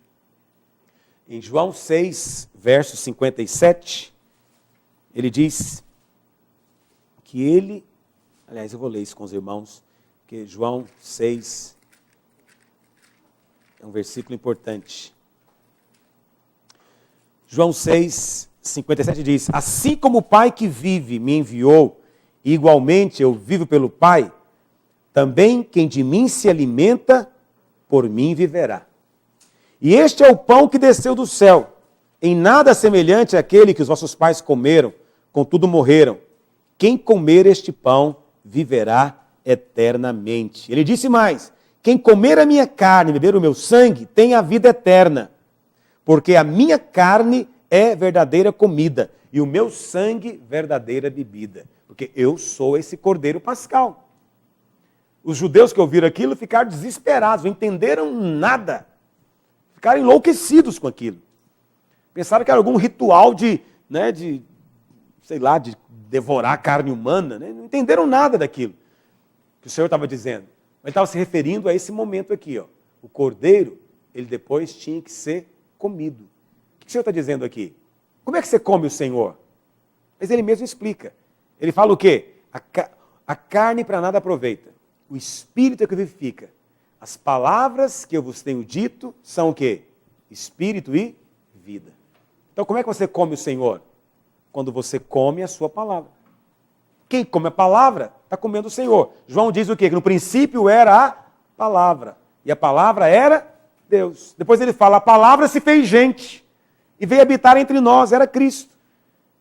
Em João 6, verso 57, ele diz que ele... Aliás, eu vou ler isso com os irmãos, porque João 6 é um versículo importante. João 6, 57 diz: assim como o Pai que vive me enviou, e igualmente eu vivo pelo Pai, também quem de mim se alimenta, por mim viverá. E este é o pão que desceu do céu, em nada semelhante àquele que os vossos pais comeram, contudo morreram. Quem comer este pão viverá eternamente. Ele disse mais: quem comer a minha carne e beber o meu sangue tem a vida eterna, porque a minha carne é verdadeira comida e o meu sangue verdadeira bebida. Porque eu sou esse cordeiro pascal. Os judeus que ouviram aquilo ficaram desesperados, não entenderam nada. Ficaram enlouquecidos com aquilo. Pensaram que era algum ritual de devorar carne humana. Né? Não entenderam nada daquilo que o Senhor estava dizendo. Ele estava se referindo a esse momento aqui. Ó. O cordeiro, ele depois tinha que ser comido. O que o Senhor está dizendo aqui? Como é que você come o Senhor? Mas ele mesmo explica. Ele fala o quê? A carne para nada aproveita. O Espírito é que vivifica. As palavras que eu vos tenho dito são o quê? Espírito e vida. Então como é que você come o Senhor? Quando você come a sua palavra. Quem come a palavra está comendo o Senhor. João diz o quê? Que no princípio era a palavra. E a palavra era Deus. Depois ele fala, a palavra se fez gente. E veio habitar entre nós, era Cristo.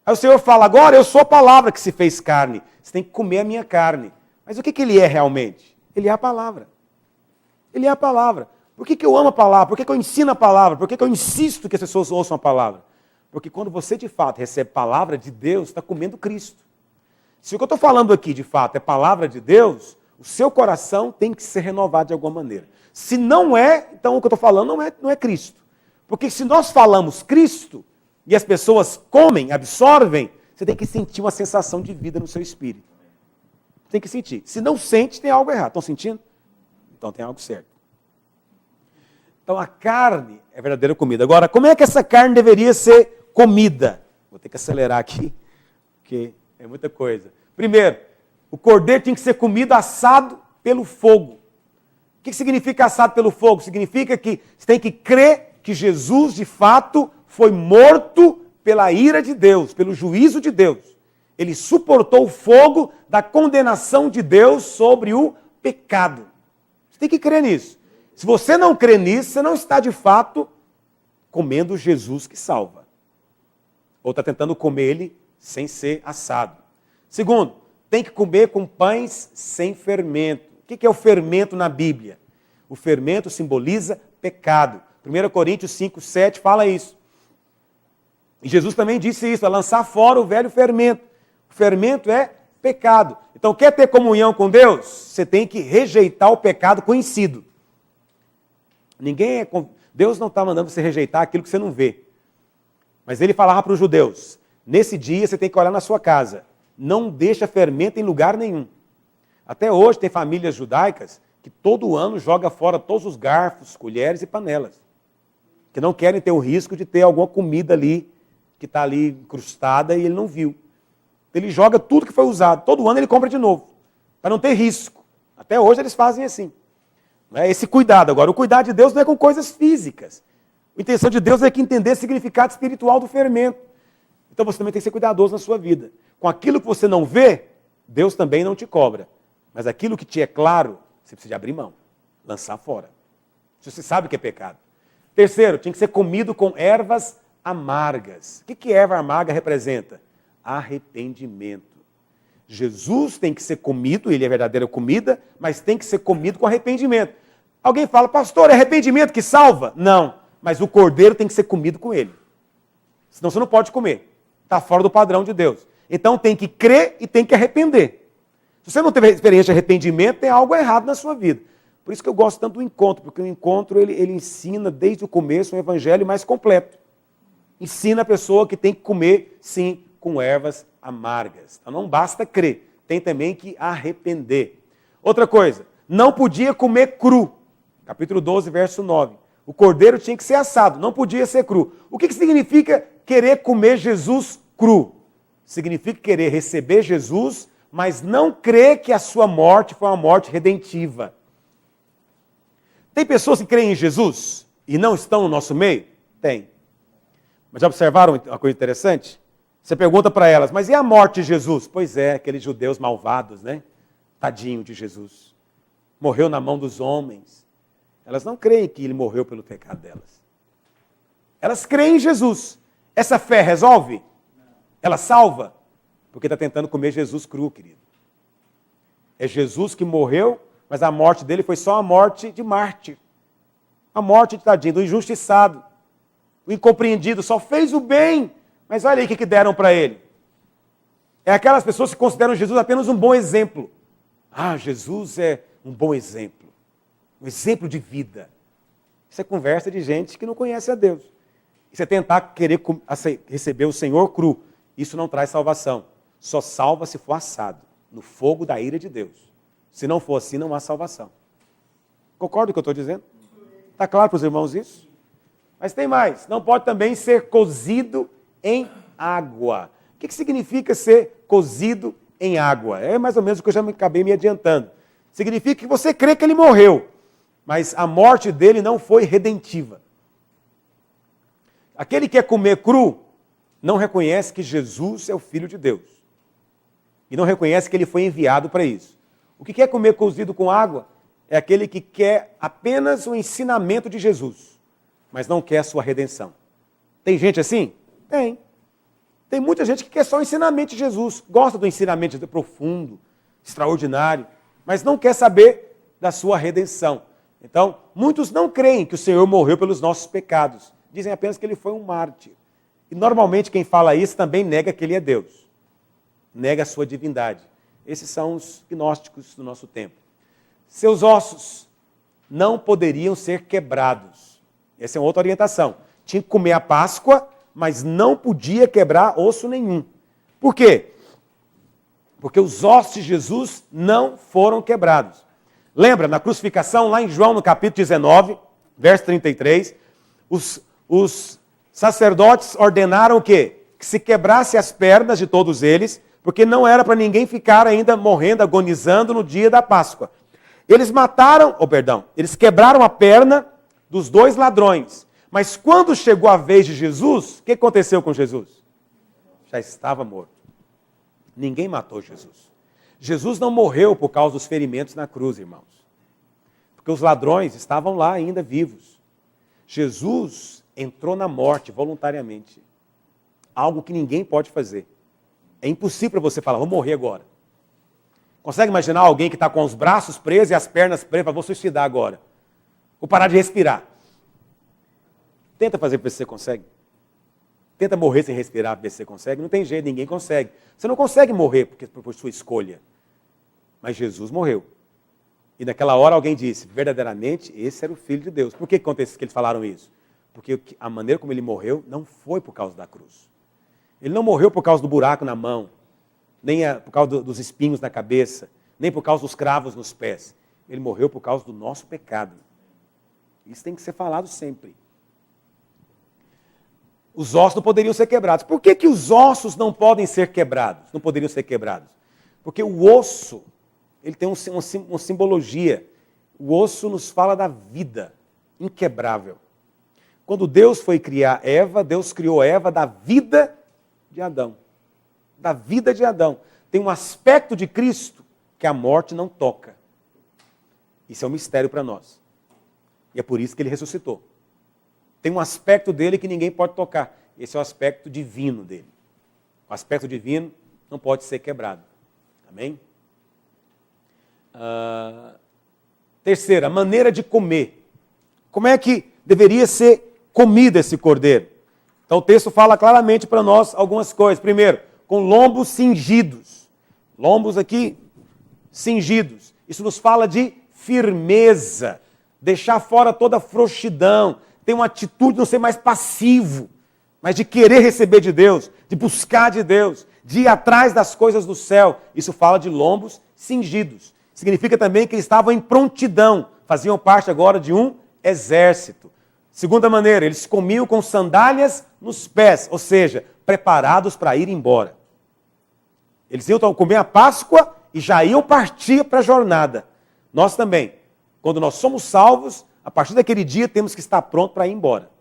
Aí o Senhor fala, agora eu sou a palavra que se fez carne. Você tem que comer a minha carne. Mas o que ele é realmente? Ele é a palavra. Ele é a palavra. Por que eu amo a palavra? Por que eu ensino a palavra? Por que eu insisto que as pessoas ouçam a palavra? Porque quando você de fato recebe a palavra de Deus, está comendo Cristo. Se o que eu estou falando aqui de fato é palavra de Deus, o seu coração tem que ser renovado de alguma maneira. Se não é, então o que eu estou falando não é Cristo. Porque se nós falamos Cristo e as pessoas comem, absorvem, você tem que sentir uma sensação de vida no seu espírito. Tem que sentir. Se não sente, tem algo errado. Estão sentindo? Então tem algo certo. Então a carne é verdadeira comida. Agora, como é que essa carne deveria ser comida? Vou ter que acelerar aqui, porque é muita coisa. Primeiro, o cordeiro tinha que ser comido assado pelo fogo. O que significa assado pelo fogo? Significa que você tem que crer que Jesus, de fato, foi morto pela ira de Deus, pelo juízo de Deus. Ele suportou o fogo da condenação de Deus sobre o pecado. Você tem que crer nisso. Se você não crê nisso, você não está, de fato, comendo Jesus que salva. Ou está tentando comer ele sem ser assado. Segundo, tem que comer com pães sem fermento. O que é o fermento na Bíblia? O fermento simboliza pecado. 1 Coríntios 5, 7 fala isso. E Jesus também disse isso, a lançar fora o velho fermento. O fermento é pecado. Então, quer ter comunhão com Deus? Você tem que rejeitar o pecado conhecido. Deus não está mandando você rejeitar aquilo que você não vê. Mas ele falava para os judeus, nesse dia você tem que olhar na sua casa. Não deixa fermento em lugar nenhum. Até hoje tem famílias judaicas que todo ano joga fora todos os garfos, colheres e panelas. Que não querem ter o risco de ter alguma comida ali, que está ali incrustada e ele não viu. Ele joga tudo que foi usado. Todo ano ele compra de novo, para não ter risco. Até hoje eles fazem assim. Esse cuidado. Agora, o cuidado de Deus não é com coisas físicas. A intenção de Deus é que entender o significado espiritual do fermento. Então você também tem que ser cuidadoso na sua vida. Com aquilo que você não vê, Deus também não te cobra. Mas aquilo que te é claro, você precisa abrir mão, lançar fora. Se você sabe que é pecado. Terceiro, tinha que ser comido com ervas amargas. O que erva amarga representa? Arrependimento. Jesus tem que ser comido, ele é verdadeira comida, mas tem que ser comido com arrependimento. Alguém fala, pastor, é arrependimento que salva? Não, mas o cordeiro tem que ser comido com ele. Senão você não pode comer. Está fora do padrão de Deus. Então tem que crer e tem que arrepender. Se você não teve experiência de arrependimento, tem algo errado na sua vida. Por isso que eu gosto tanto do encontro, porque o encontro ele ensina desde o começo um evangelho mais completo. Ensina a pessoa que tem que comer, sim, com ervas amargas. Então não basta crer, tem também que arrepender. Outra coisa, não podia comer cru. Capítulo 12, verso 9. O cordeiro tinha que ser assado, não podia ser cru. O que significa querer comer Jesus cru? Significa querer receber Jesus, mas não crer que a sua morte foi uma morte redentiva. Tem pessoas que creem em Jesus e não estão no nosso meio? Tem. Mas já observaram uma coisa interessante? Você pergunta para elas, mas e a morte de Jesus? Pois é, aqueles judeus malvados, né? Tadinho de Jesus. Morreu na mão dos homens. Elas não creem que ele morreu pelo pecado delas. Elas creem em Jesus. Essa fé resolve? Ela salva? Porque está tentando comer Jesus cru, querido. É Jesus que morreu, mas a morte dele foi só a morte de mártir. A morte de tadinho, do injustiçado. O incompreendido, só fez o bem. Mas olha aí o que deram para ele. É aquelas pessoas que consideram Jesus apenas um bom exemplo. Ah, Jesus é um bom exemplo. Um exemplo de vida. Isso é conversa de gente que não conhece a Deus. E você tentar querer receber o Senhor cru, isso não traz salvação. Só salva se for assado, no fogo da ira de Deus. Se não for assim, não há salvação. Concorda com o que eu estou dizendo? Está claro para os irmãos isso? Mas tem mais. Não pode também ser cozido em água. O que significa ser cozido em água. É mais ou menos o que eu já acabei me adiantando. Significa que você crê que ele morreu, mas a morte dele não foi redentiva. Aquele que quer comer cru, não reconhece que Jesus é o Filho de Deus. E não reconhece que ele foi enviado para isso. O que quer comer cozido com água é aquele que quer apenas o ensinamento de Jesus, mas não quer a sua redenção. Tem gente assim? Tem. Tem muita gente que quer só o ensinamento de Jesus, gosta do ensinamento profundo, extraordinário, mas não quer saber da sua redenção. Então, muitos não creem que o Senhor morreu pelos nossos pecados. Dizem apenas que ele foi um mártir. E normalmente quem fala isso também nega que ele é Deus. Nega a sua divindade. Esses são os gnósticos do nosso tempo. Seus ossos não poderiam ser quebrados. Essa é outra orientação. Tinha que comer a Páscoa, mas não podia quebrar osso nenhum. Por quê? Porque os ossos de Jesus não foram quebrados. Lembra, na crucificação, lá em João, no capítulo 19, verso 33, os sacerdotes ordenaram o quê? Que se quebrasse as pernas de todos eles, porque não era para ninguém ficar ainda morrendo, agonizando no dia da Páscoa. Eles eles quebraram a perna dos 2 ladrões. Mas quando chegou a vez de Jesus, o que aconteceu com Jesus? Já estava morto. Ninguém matou Jesus. Jesus não morreu por causa dos ferimentos na cruz, irmãos. Porque os ladrões estavam lá ainda vivos. Jesus entrou na morte voluntariamente. Algo que ninguém pode fazer. É impossível para você falar, vou morrer agora. Consegue imaginar alguém que está com os braços presos e as pernas presas, para vou suicidar agora? Vou parar de respirar. Tenta fazer para ver se você consegue. Tenta morrer sem respirar para ver se você consegue. Não tem jeito, ninguém consegue. Você não consegue morrer por sua escolha. Mas Jesus morreu. E naquela hora alguém disse, verdadeiramente, esse era o Filho de Deus. Por que eles falaram isso? Porque a maneira como ele morreu não foi por causa da cruz. Ele não morreu por causa do buraco na mão, nem por causa dos espinhos na cabeça, nem por causa dos cravos nos pés. Ele morreu por causa do nosso pecado. Isso tem que ser falado sempre. Os ossos não poderiam ser quebrados. Por que os ossos não podem ser quebrados? Não poderiam ser quebrados? Porque o osso, ele tem uma simbologia. O osso nos fala da vida inquebrável. Quando Deus foi criar Eva, Deus criou Eva da vida de Adão. Da vida de Adão. Tem um aspecto de Cristo que a morte não toca. Isso é um mistério para nós. E é por isso que ele ressuscitou. Tem um aspecto dele que ninguém pode tocar. Esse é o aspecto divino dele. O aspecto divino não pode ser quebrado. Amém? Terceira, a maneira de comer. Como é que deveria ser comido esse cordeiro? Então o texto fala claramente para nós algumas coisas. Primeiro, com lombos cingidos. Lombos aqui cingidos. Isso nos fala de firmeza. Deixar fora toda a frouxidão. Ter uma atitude de não ser mais passivo, mas de querer receber de Deus, de buscar de Deus, de ir atrás das coisas do céu. Isso fala de lombos cingidos. Significa também que eles estavam em prontidão, faziam parte agora de um exército. Segunda maneira, eles comiam com sandálias nos pés, ou seja, preparados para ir embora. Eles iam comer a Páscoa e já iam partir para a jornada. Nós também, quando nós somos salvos, a partir daquele dia temos que estar pronto para ir embora.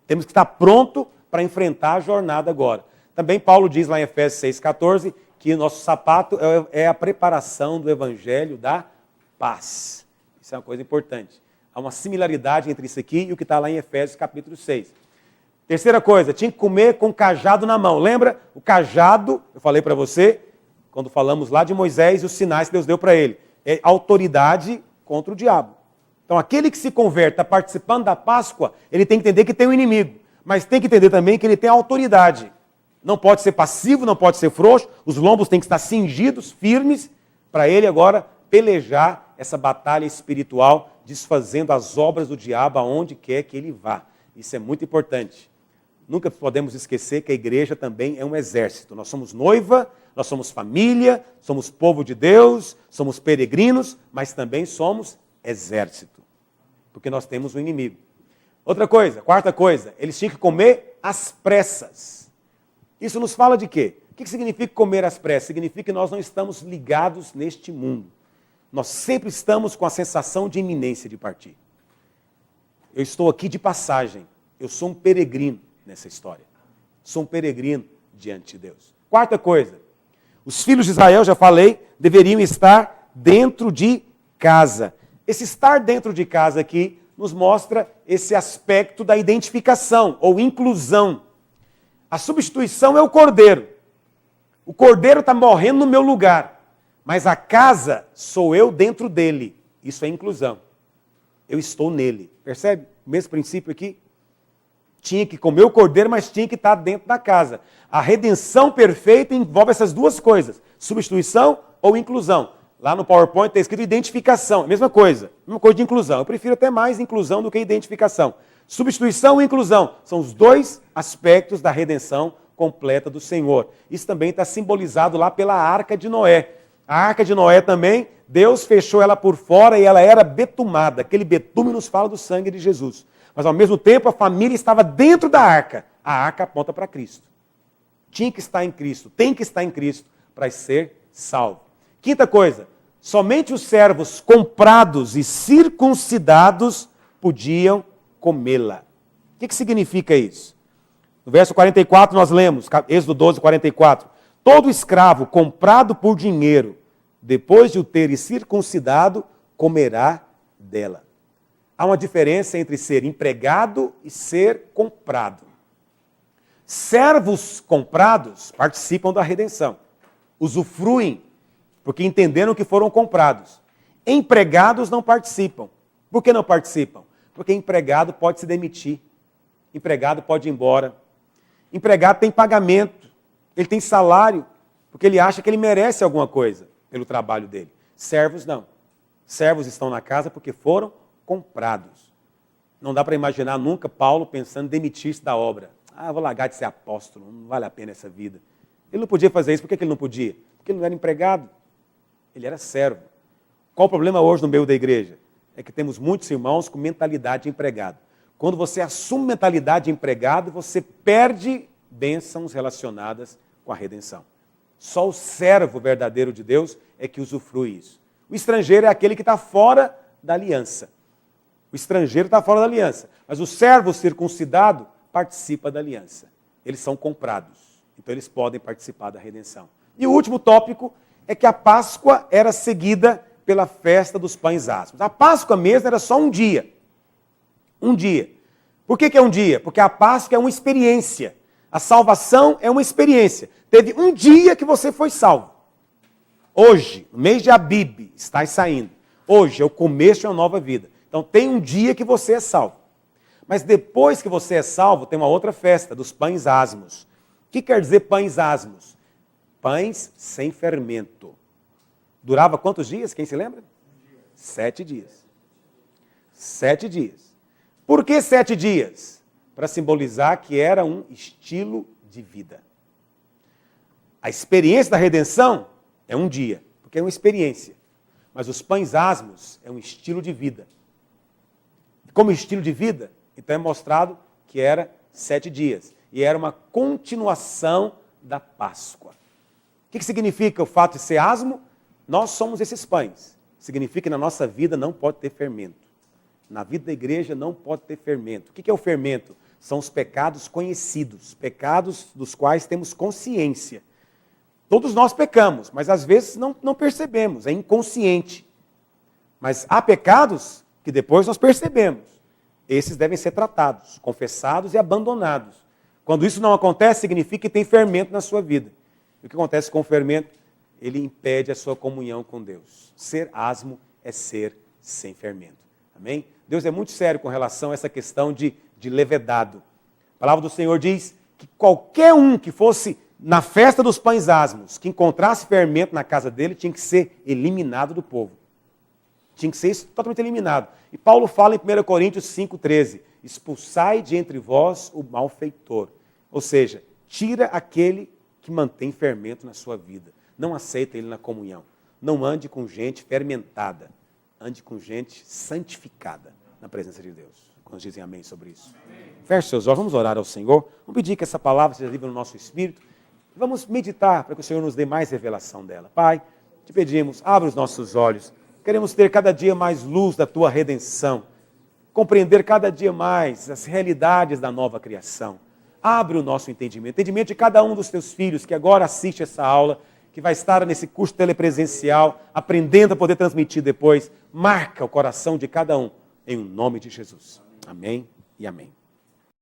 Temos que estar pronto para enfrentar a jornada agora. Também Paulo diz lá em Efésios 6,14 que o nosso sapato é a preparação do evangelho da paz. Isso é uma coisa importante. Há uma similaridade entre isso aqui e o que está lá em Efésios capítulo 6. Terceira coisa, tinha que comer com cajado na mão. Lembra? O cajado, eu falei para você, quando falamos lá de Moisés e os sinais que Deus deu para ele. É autoridade contra o diabo. Então, aquele que se converte, está participando da Páscoa, ele tem que entender que tem um inimigo. Mas tem que entender também que ele tem autoridade. Não pode ser passivo, não pode ser frouxo. Os lombos têm que estar cingidos, firmes, para ele agora pelejar essa batalha espiritual, desfazendo as obras do diabo aonde quer que ele vá. Isso é muito importante. Nunca podemos esquecer que a igreja também é um exército. Nós somos noiva, nós somos família, somos povo de Deus, somos peregrinos, mas também somos exército. Porque nós temos um inimigo. Outra coisa, quarta coisa, eles tinham que comer às pressas. Isso nos fala de quê? que significa comer às pressas? Significa que nós não estamos ligados neste mundo. Nós sempre estamos com a sensação de iminência de partir. Eu estou aqui de passagem. Eu sou um peregrino nessa história. Sou um peregrino diante de Deus. Quarta coisa. Os filhos de Israel, já falei, deveriam estar dentro de casa. Esse estar dentro de casa aqui nos mostra esse aspecto da identificação ou inclusão. A substituição é o cordeiro. O cordeiro está morrendo no meu lugar, mas a casa sou eu dentro dele. Isso é inclusão. Eu estou nele. Percebe? O mesmo princípio aqui. Tinha que comer o cordeiro, mas tinha que estar dentro da casa. A redenção perfeita envolve essas duas coisas. Substituição ou inclusão. Lá no PowerPoint está escrito identificação. Mesma coisa de inclusão. Eu prefiro até mais inclusão do que identificação. Substituição e inclusão são os dois aspectos da redenção completa do Senhor. Isso também está simbolizado lá pela Arca de Noé. A Arca de Noé também, Deus fechou ela por fora e ela era betumada. Aquele betume nos fala do sangue de Jesus. Mas ao mesmo tempo a família estava dentro da arca. A arca aponta para Cristo. Tinha que estar em Cristo, tem que estar em Cristo para ser salvo. Quinta coisa, somente os servos comprados e circuncidados podiam comê-la. O que significa isso? No verso 44 nós lemos, Êxodo 12, 44. Todo escravo comprado por dinheiro, depois de o ter circuncidado, comerá dela. Há uma diferença entre ser empregado e ser comprado. Servos comprados participam da redenção. Usufruem, porque entenderam que foram comprados. Empregados não participam. Por que não participam? Porque empregado pode se demitir. Empregado pode ir embora. Empregado tem pagamento. Ele tem salário, porque ele acha que ele merece alguma coisa pelo trabalho dele. Servos não. Servos estão na casa porque foram comprados. Não dá para imaginar nunca Paulo pensando em demitir-se da obra. Vou largar de ser apóstolo, não vale a pena essa vida. Ele não podia fazer isso. Por que ele não podia? Porque ele não era empregado. Ele era servo. Qual o problema hoje no meio da igreja? É que temos muitos irmãos com mentalidade de empregado. Quando você assume mentalidade de empregado, você perde bênçãos relacionadas com a redenção. Só o servo verdadeiro de Deus é que usufrui isso. O estrangeiro é aquele que está fora da aliança. O estrangeiro está fora da aliança, mas o servo circuncidado participa da aliança. Eles são comprados, então eles podem participar da redenção. E o último tópico é que a Páscoa era seguida pela festa dos pães asmos. A Páscoa mesmo era só um dia. Um dia. Por que é um dia? Porque a Páscoa é uma experiência. A salvação é uma experiência. Teve um dia que você foi salvo. Hoje, no mês de Abib, está saindo. Hoje é o começo de uma nova vida. Então tem um dia que você é salvo. Mas depois que você é salvo, tem uma outra festa, dos pães asmos. O que quer dizer pães asmos? Pães sem fermento. Durava quantos dias? Quem se lembra? 7 dias. 7 dias. Por que 7 dias? Para simbolizar que era um estilo de vida. A experiência da redenção é um dia, porque é uma experiência. Mas os pães asmos é um estilo de vida. Como estilo de vida, então é mostrado que era 7 dias. E era uma continuação da Páscoa. O que significa o fato de ser asmo? Nós somos esses pães. Significa que na nossa vida não pode ter fermento. Na vida da igreja não pode ter fermento. O que é o fermento? São os pecados conhecidos, pecados dos quais temos consciência. Todos nós pecamos, mas às vezes não percebemos, é inconsciente. Mas há pecados que depois nós percebemos. Esses devem ser tratados, confessados e abandonados. Quando isso não acontece, significa que tem fermento na sua vida. E o que acontece com o fermento? Ele impede a sua comunhão com Deus. Ser asmo é ser sem fermento. Amém? Deus é muito sério com relação a essa questão de levedado. A palavra do Senhor diz que qualquer um que fosse na festa dos pães asmos, que encontrasse fermento na casa dele, tinha que ser eliminado do povo. Tinha que ser totalmente eliminado. E Paulo fala em 1 Coríntios 5,13, expulsai de entre vós o malfeitor. Ou seja, tira aquele que mantém fermento na sua vida. Não aceita ele na comunhão. Não ande com gente fermentada. Ande com gente santificada na presença de Deus. Quando dizem amém sobre isso. Feche seus olhos, vamos orar ao Senhor. Vamos pedir que essa palavra seja livre no nosso espírito. Vamos meditar para que o Senhor nos dê mais revelação dela. Pai, te pedimos, abra os nossos olhos. Queremos ter cada dia mais luz da tua redenção. Compreender cada dia mais as realidades da nova criação. Abre o nosso entendimento de cada um dos teus filhos que agora assiste essa aula, que vai estar nesse curso telepresencial, aprendendo a poder transmitir depois. Marca o coração de cada um, em nome de Jesus. Amém e amém.